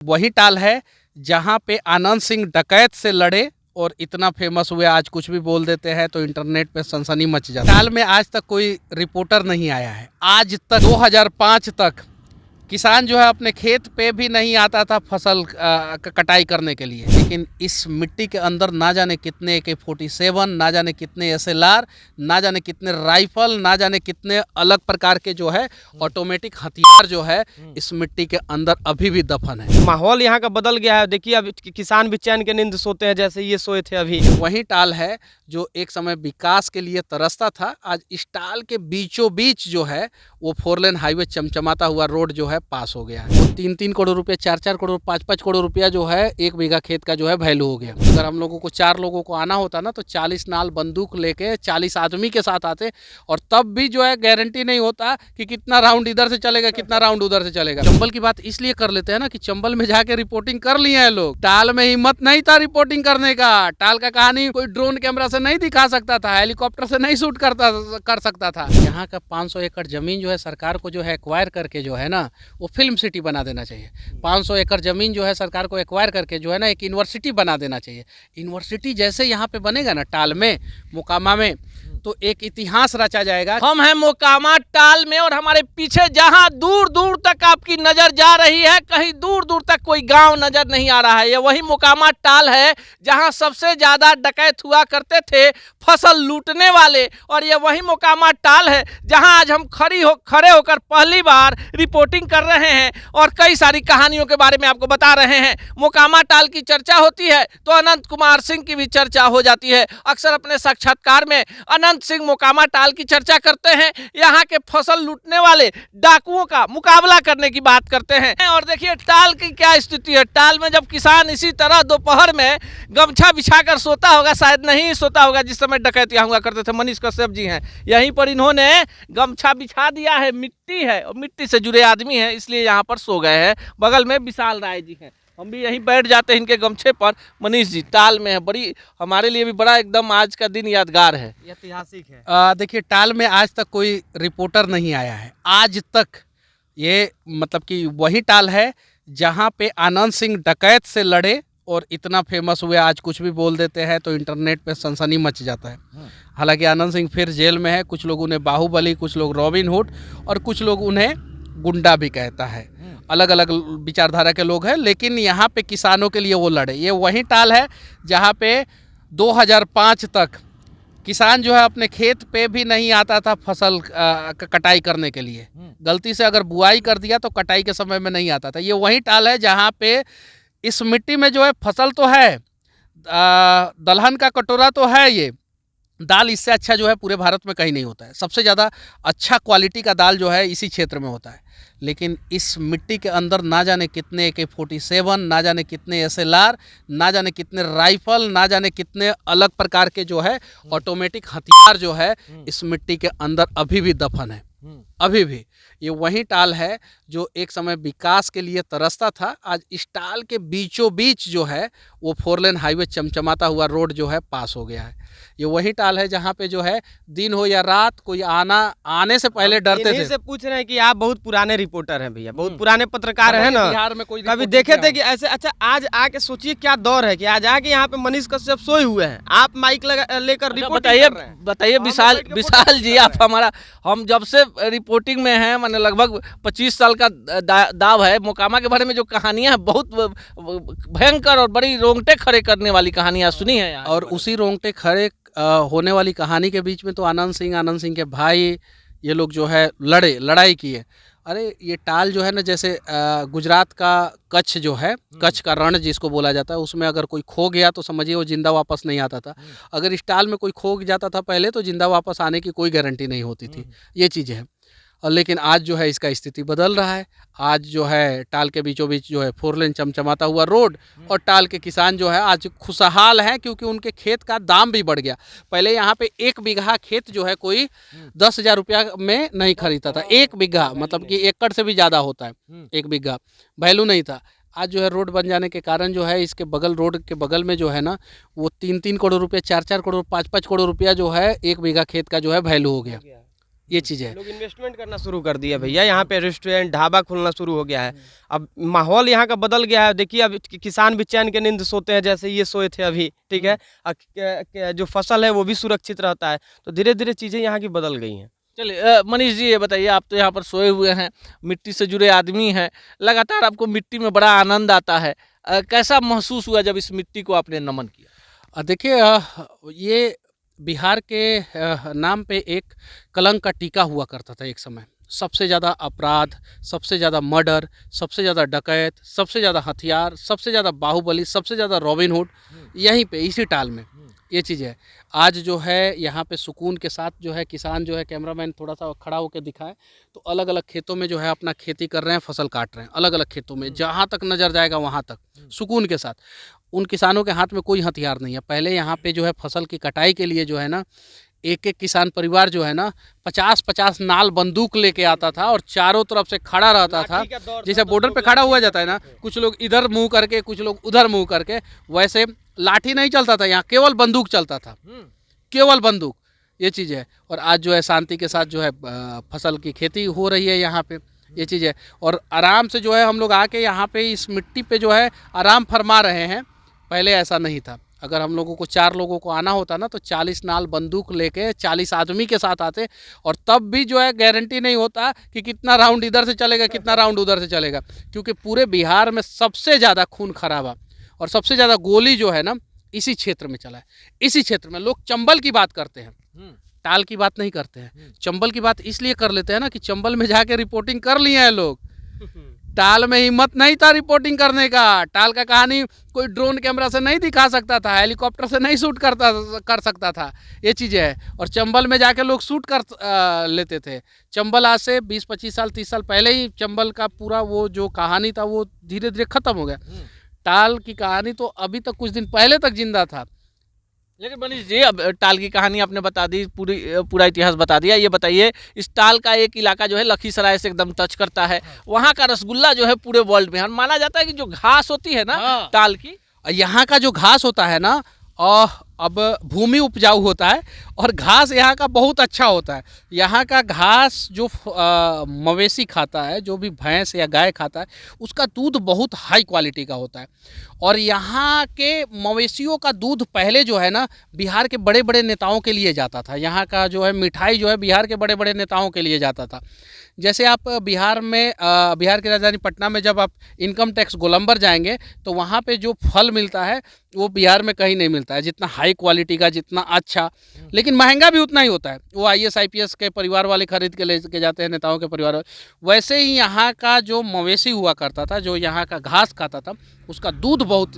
वही टाल है जहां पे आनंद सिंह डकैत से लड़े और इतना फेमस हुए। आज कुछ भी बोल देते हैं तो इंटरनेट पे सनसनी मच जाती है। टाल में आज तक कोई रिपोर्टर नहीं आया है। आज तक 2005 तक किसान जो है अपने खेत पे भी नहीं आता था फसल कटाई करने के लिए। लेकिन इस मिट्टी के अंदर ना जाने कितने AK-47, ना जाने कितने SLR, ना जाने कितने राइफल, ना जाने कितने अलग प्रकार के जो है ऑटोमेटिक हथियार जो है इस मिट्टी के अंदर अभी भी दफन है। माहौल यहाँ का बदल गया है। देखिए अब किसान भी चैन के नींद सोते हैं जैसे ये सोए थे अभी। वही टाल है जो एक समय विकास के लिए तरसता था। आज इस टाल के बीचों बीच जो है वो 4 लेन हाईवे चमचमाता हुआ रोड जो है पास हो गया है। 3-3 करोड़ रुपए, 4-4 करोड़, 5-5 करोड़ रुपया जो है 1 बीघा खेत का जो है वैल्यू हो गया। अगर हम लोगों को 4 लोगों को आना होता ना तो 40 नाल बंदूक लेके 40 आदमी के साथ आते और तब भी जो है गारंटी नहीं होता कि कितना राउंड इधर से चलेगा, कितना राउंड उधर से चलेगा। चंबल की बात इसलिए कर लेते हैं ना कि चंबल में जाके रिपोर्टिंग कर लिए हैं लोग। टाल में हिम्मत नहीं था रिपोर्टिंग करने का। टाल का कहानी कोई ड्रोन कैमरा से नहीं दिखा सकता था, हेलीकॉप्टर से नहीं शूट कर सकता था। यहाँ का 500 एकड़ जमीन जो है सरकार को जो है एक्वायर करके जो है ना वो फिल्म सिटी बना देना चाहिए। 500 एकड़ जमीन जो है सरकार को एक्वायर करके जो है ना एक यूनिवर्सिटी बना देना चाहिए। यूनिवर्सिटी जैसे यहाँ पे बनेगा ना टाल में, मोकामा में, तो एक इतिहास रचा जाएगा। हम हैं मोकामा टाल में और हमारे पीछे जहां दूर दूर तक आपकी नजर जा रही है, कहीं दूर दूर तक कोई गांव नजर नहीं आ रहा है। ये वही मोकामा टाल है जहां सबसे ज्यादा डकैत हुआ करते थे फसल लूटने वाले। और ये वही मोकामा टाल है जहां आज हम खड़े होकर पहली बार रिपोर्टिंग कर रहे हैं और कई सारी कहानियों के बारे में आपको बता रहे हैं। मोकामा टाल की चर्चा होती है तो अनंत कुमार सिंह की भी चर्चा हो जाती है। अक्सर अपने साक्षात्कार में अनंत सिंह मोकामा टाल की चर्चा करते हैं। यहाँ के फसल लूटने वाले डाकुओं का मुकाबला करने की बात करते हैं। और देखिए टाल की क्या स्थिति है। टाल में जब किसान इसी तरह दोपहर में गमछा बिछाकर सोता होगा, शायद नहीं सोता होगा जिस समय डकैत यहाँ हुआ करते थे। मनीष कश्यप जी हैं यहीं पर, इन्होंने गमछा बिछा दिया है। मिट्टी है और मिट्टी से जुड़े आदमी हैं इसलिए यहाँ पर सो गए हैं। बगल में विशाल राय जी हैं, हम भी यहीं बैठ जाते हैं इनके गमछे पर। मनीष जी टाल में है, बड़ी हमारे लिए भी बड़ा एकदम आज का दिन यादगार है, ऐतिहासिक है। देखिए टाल में आज तक कोई रिपोर्टर नहीं आया है। आज तक ये मतलब कि वही टाल है जहाँ पे आनंद सिंह डकैत से लड़े और इतना फेमस हुए। आज कुछ भी बोल देते हैं तो इंटरनेट पे सनसनी मच जाता है। हालांकि आनंद सिंह फिर जेल में है। कुछ लोग उन्हें बाहुबली, कुछ लोग रॉबिन हुड और कुछ लोग उन्हें गुंडा भी कहता है। अलग अलग विचारधारा के लोग हैं, लेकिन यहाँ पे किसानों के लिए वो लड़े। ये वही टाल है जहाँ पे 2005 तक किसान जो है अपने खेत पे भी नहीं आता था फसल कटाई करने के लिए। गलती से अगर बुआई कर दिया तो कटाई के समय में नहीं आता था। ये वही टाल है जहाँ पे इस मिट्टी में जो है फसल तो है, दलहन का कटोरा तो है, ये दाल इससे अच्छा जो है पूरे भारत में कहीं नहीं होता है। सबसे ज़्यादा अच्छा क्वालिटी का दाल जो है इसी क्षेत्र में होता है। लेकिन इस मिट्टी के अंदर ना जाने कितने AK-47, ना जाने कितने SLR, ना जाने कितने राइफल, ना जाने कितने अलग प्रकार के जो है ऑटोमेटिक हथियार जो है इस मिट्टी के अंदर अभी भी दफन है। अभी भी ये वही टाल है जो एक समय विकास के लिए तरसता था। आज इस टाल के बीचों बीच जो है वो 4 लेन हाईवे चमचमाता हुआ रोड जो है पास हो गया है। ये वही टाल है जहाँ पे जो है दिन हो या रात कोई आने से पहले डरते थे। से पूछ रहे हैं कि आप बहुत पुराने रिपोर्टर हैं भैया, बहुत पुराने पत्रकार हैं ना, बिहार में कोई कभी देखे थे कि ऐसे? अच्छा आज आके सोचिए क्या दौर है कि आज आके यहाँ पे मनीष कश्यप सोए हुए हैं, आप माइक लेकर रिपोर्ट बताइए विशाल जी, आप हमारा, हम जब से रिपोर्टिंग में हैं मैंने लगभग 25 साल का दाव है। मोकामा के बारे में जो कहानियां हैं बहुत भयंकर और बड़ी रोंगटे खड़े करने वाली कहानियां सुनी है। और उसी रोंगटे खड़े होने वाली कहानी के बीच में तो आनंद सिंह के भाई ये लोग जो है लड़ाई किए। अरे ये टाल जो है ना, जैसे गुजरात का कच्छ जो है, कच्छ का रण जिसको बोला जाता है, उसमें अगर कोई खो गया तो समझिए वो जिंदा वापस नहीं आता था। अगर इस टाल में कोई खो जाता था पहले तो जिंदा वापस आने की कोई गारंटी नहीं होती थी। ये चीज़ें हैं। और लेकिन आज जो है इसका स्थिति बदल रहा है। आज जो है टाल के बीचों बीच जो है 4 लेन चमचमाता हुआ रोड और टाल के किसान जो है आज खुशहाल हैं क्योंकि उनके खेत का दाम भी बढ़ गया। पहले यहाँ पे 1 बीघा खेत जो है कोई 10,000 रुपया में नहीं खरीदता था। 1 बीघा मतलब कि एकड़ से भी ज़्यादा होता है। 1 बीघा वैल्यू नहीं था। आज जो है रोड बन जाने के कारण जो है इसके बगल, रोड के बगल में जो है ना वो 3-3 करोड़ रुपये, 4-4 करोड़, 5-5 करोड़ रुपया जो है 1 बीघा खेत का जो है वैल्यू हो गया। ये चीज़ है। लोग इन्वेस्टमेंट करना शुरू कर दिया भैया, यहाँ पे रेस्टोरेंट ढाबा खुलना शुरू हो गया है। अब माहौल यहाँ का बदल गया है। देखिए अब किसान भी चैन के नींद सोते हैं, जैसे ये सोए थे अभी, ठीक है। जो फसल है वो भी सुरक्षित रहता है। तो धीरे धीरे चीज़ें यहाँ की बदल गई हैं। चलिए मनीष जी ये बताइए, आप तो यहाँ पर सोए हुए हैं, मिट्टी से जुड़े आदमी हैं, लगातार आपको मिट्टी में बड़ा आनंद आता है, कैसा महसूस हुआ जब इस मिट्टी को आपने नमन किया? देखिए ये बिहार के नाम पे एक कलंक का टीका हुआ करता था एक समय। सबसे ज़्यादा अपराध, सबसे ज़्यादा मर्डर, सबसे ज़्यादा डकैत, सबसे ज़्यादा हथियार, सबसे ज़्यादा बाहुबली, सबसे ज़्यादा रॉबिन हुड यहीं पे इसी टाल में ये चीज़ है। आज जो है यहाँ पे सुकून के साथ जो है किसान जो है, कैमरामैन थोड़ा सा खड़ा होकर दिखाए तो अलग अलग खेतों में जो है अपना खेती कर रहे हैं, फसल काट रहे हैं अलग अलग खेतों में, जहाँ तक नज़र जाएगा वहाँ तक सुकून के साथ। उन किसानों के हाथ में कोई हथियार नहीं है। पहले यहाँ पे जो है फसल की कटाई के लिए जो है ना, एक एक किसान परिवार जो है ना 50-50 नाल बंदूक लेके आता था और चारों तरफ से खड़ा रहता था। जैसे बॉर्डर पे खड़ा हुआ जाता है ना, कुछ लोग इधर मुंह करके, कुछ लोग उधर मुंह करके, वैसे लाठी नहीं चलता था यहाँ, केवल बंदूक चलता था, केवल बंदूक। ये चीज़ है। और आज जो है शांति के साथ जो है फसल की खेती हो रही है यहाँ पे, ये चीज़ है। और आराम से जो है हम लोग आके यहाँ पे इस मिट्टी पे जो है आराम फरमा रहे हैं। पहले ऐसा नहीं था। अगर हम लोगों को 4 लोगों को आना होता ना तो 40 नाल बंदूक लेके 40 आदमी के साथ आते, और तब भी जो है गारंटी नहीं होता कि कितना राउंड इधर से चलेगा, कितना राउंड उधर से चलेगा, क्योंकि पूरे बिहार में सबसे ज़्यादा खून खराबा और सबसे ज़्यादा गोली जो है ना इसी क्षेत्र में चला है। इसी क्षेत्र में लोग चंबल की बात करते हैं, टाल की बात नहीं करते हैं। चंबल की बात इसलिए कर लेते हैं ना कि चंबल में जाके रिपोर्टिंग कर लिए हैं लोग। टाल में हिम्मत नहीं था रिपोर्टिंग करने का। टाल का कहानी कोई ड्रोन कैमरा से नहीं दिखा सकता था, हेलीकॉप्टर से नहीं शूट कर सकता था, ये चीज़ें है। और चंबल में जाके लोग शूट कर लेते थे। चंबल आज से 20-25 साल 30 साल पहले ही चंबल का पूरा वो जो कहानी था वो धीरे धीरे ख़त्म हो गया। टाल की कहानी तो अभी तक कुछ दिन पहले तक जिंदा था। लेकिन मनीष जी अब टाल की कहानी आपने बता दी, पूरा इतिहास बता दिया। ये बताइए, इस टाल का एक इलाका जो है लखीसराय से एकदम टच करता है, वहाँ का रसगुल्ला जो है पूरे वर्ल्ड में माना जाता है कि जो घास होती है ना टाल की, यहाँ का जो घास होता है ना, अब भूमि उपजाऊ होता है और घास यहाँ का बहुत अच्छा होता है। यहाँ का घास जो मवेशी खाता है, जो भी भैंस या गाय खाता है, उसका दूध बहुत हाई क्वालिटी का होता है। और यहाँ के मवेशियों का दूध पहले जो है ना बिहार के बड़े बड़े नेताओं के लिए जाता था। यहाँ का जो है मिठाई जो है बिहार के बड़े बड़े नेताओं के लिए जाता था। जैसे आप बिहार में बिहार की राजधानी पटना में जब आप इनकम टैक्स गोलंबर जाएंगे तो वहाँ पे जो फल मिलता है वो बिहार में कहीं नहीं मिलता है, जितना हाई क्वालिटी का, जितना अच्छा, लेकिन महंगा भी उतना ही होता है। वो IAS IPS के परिवार वाले खरीद के लेके जाते हैं, नेताओं के परिवार वाले। वैसे ही यहाँ का जो मवेशी हुआ करता था, जो यहाँ का घास खाता था, उसका दूध बहुत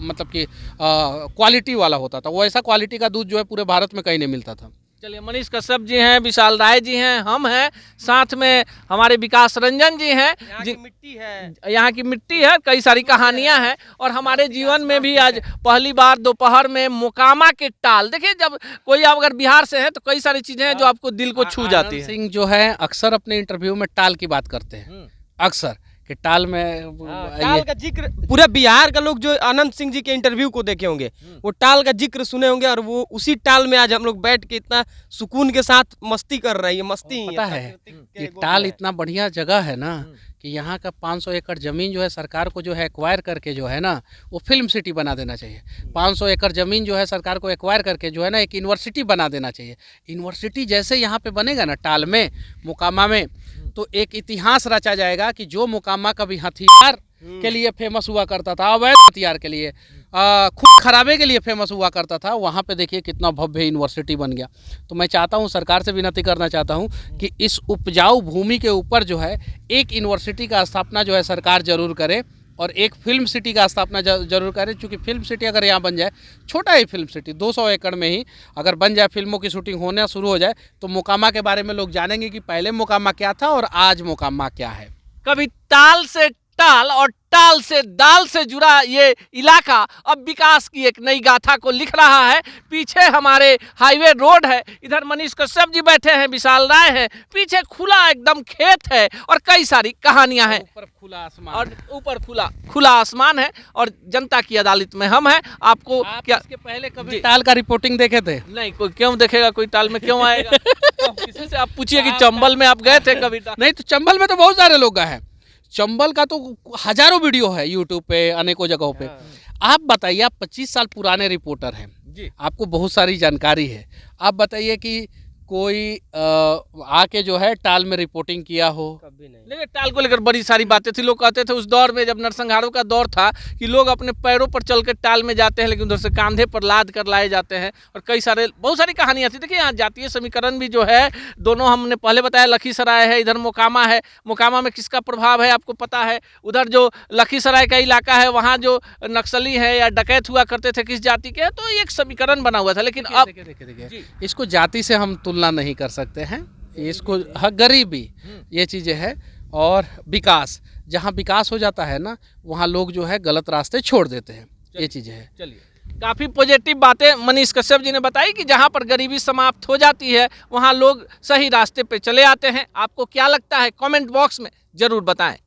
मतलब कि क्वालिटी वाला होता था। वो ऐसा क्वालिटी का दूध जो है पूरे भारत में कहीं नहीं मिलता था। चलिए मनीष कश्यप जी हैं, विशाल राय जी हैं, हम हैं, साथ में हमारे विकास रंजन जी हैं। यहाँ की मिट्टी है, यहाँ की मिट्टी है, कई सारी कहानियां हैं। और हमारे जीवन में भी आज पहली बार दोपहर में मोकामा के टाल, देखिए जब कोई आप अगर बिहार से है तो कई सारी चीजें हैं जो आपको दिल को छू जाती है। सिंह जो है अक्सर अपने इंटरव्यू में टाल की बात करते हैं, अक्सर कि टाल में टाल का जिक्र पूरे बिहार का लोग जो आनंद सिंह जी के इंटरव्यू को देखे होंगे वो टाल का जिक्र सुने होंगे, और वो उसी टाल में आज हम लोग बैठ के इतना सुकून के साथ मस्ती कर रहे हैं। मस्ती पता है कि टाल इतना बढ़िया जगह है ना कि यहाँ का 500 एकड़ ज़मीन जो है सरकार को जो है एक्वायर करके जो है ना वो फिल्म सिटी बना देना चाहिए। 500 एकड़ ज़मीन जो है सरकार को एक्वायर करके जो है ना एक यूनिवर्सिटी बना देना चाहिए। यूनिवर्सिटी जैसे यहाँ पे बनेगा ना टाल में, मोकामा में, तो एक इतिहास रचा जाएगा कि जो मोकामा कभी हथियार के लिए फेमस हुआ करता था, अवैध हथियार के लिए, खून खराबे के लिए फेमस हुआ करता था, वहाँ पे देखिए कितना भव्य यूनिवर्सिटी बन गया। तो मैं चाहता हूँ, सरकार से विनती करना चाहता हूँ कि इस उपजाऊ भूमि के ऊपर जो है एक यूनिवर्सिटी का स्थापना जो है सरकार ज़रूर करे, और एक फिल्म सिटी का स्थापना जरूर करे। क्योंकि फिल्म सिटी अगर यहाँ बन जाए, छोटा ही फिल्म सिटी 200 एकड़ में ही अगर बन जाए, फिल्मों की शूटिंग होना शुरू हो जाए, तो मोकामा के बारे में लोग जानेंगे कि पहले मोकामा क्या था और आज मोकामा क्या है। कभी ताल से टाल और टाल से दाल से जुड़ा ये इलाका अब विकास की एक नई गाथा को लिख रहा है। पीछे हमारे हाईवे रोड है, इधर मनीष कश्यप जी बैठे हैं, विशाल राय है, पीछे खुला एकदम खेत है और कई सारी कहानियां हैं ऊपर खुला आसमान और ऊपर खुला आसमान है और जनता की अदालत में हम हैं। आपको आप क्या इसके पहले कभी जी। टाल का रिपोर्टिंग देखे थे? नहीं, कोई क्यों देखेगा, कोई टाल में क्यों आएगा? किसी से आप पूछिए कि चंबल में आप गए थे कभी टाल? नहीं, तो चंबल में तो बहुत सारे लोग गए हैं। चंबल का तो हजारों वीडियो है यूट्यूब पे, अनेकों जगहों पे। आप बताइए, आप 25 साल पुराने रिपोर्टर हैं जी। आपको बहुत सारी जानकारी है। आप बताइए कि कोई आके जो है टाल में रिपोर्टिंग किया हो? कभी नहीं। लेकिन टाल को लेकर बड़ी सारी बातें थी। लोग कहते थे उस दौर में, जब नरसंहारों का दौर था, कि लोग अपने पैरों पर चल के टाल में जाते हैं, लेकिन उधर से कांधे पर लाद कर लाए जाते हैं और बहुत सारी कहानियां थी। देखिए, यहाँ जातीय समीकरण भी जो है, दोनों हमने पहले बताया, लखीसराय है, इधर मोकामा है। मोकामा में किसका प्रभाव है आपको पता है? उधर जो लखीसराय का इलाका है, वहाँ जो नक्सली है या डकैत हुआ करते थे, किस जाति के, तो एक समीकरण बना हुआ था। लेकिन अब देखिए, इसको जाति से हम तुलना नहीं कर सकते हैं। इसको गरीबी, ये चीज़ें हैं। और विकास, जहाँ विकास हो जाता है ना, वहाँ लोग जो है गलत रास्ते छोड़ देते हैं। ये चीज़ें हैं। चलिए, काफ़ी पॉजिटिव बातें मनीष कश्यप जी ने बताई कि जहाँ पर गरीबी समाप्त हो जाती है, वहाँ लोग सही रास्ते पे चले आते हैं। आपको क्या लगता है, कमेंट बॉक्स में ज़रूर बताएं।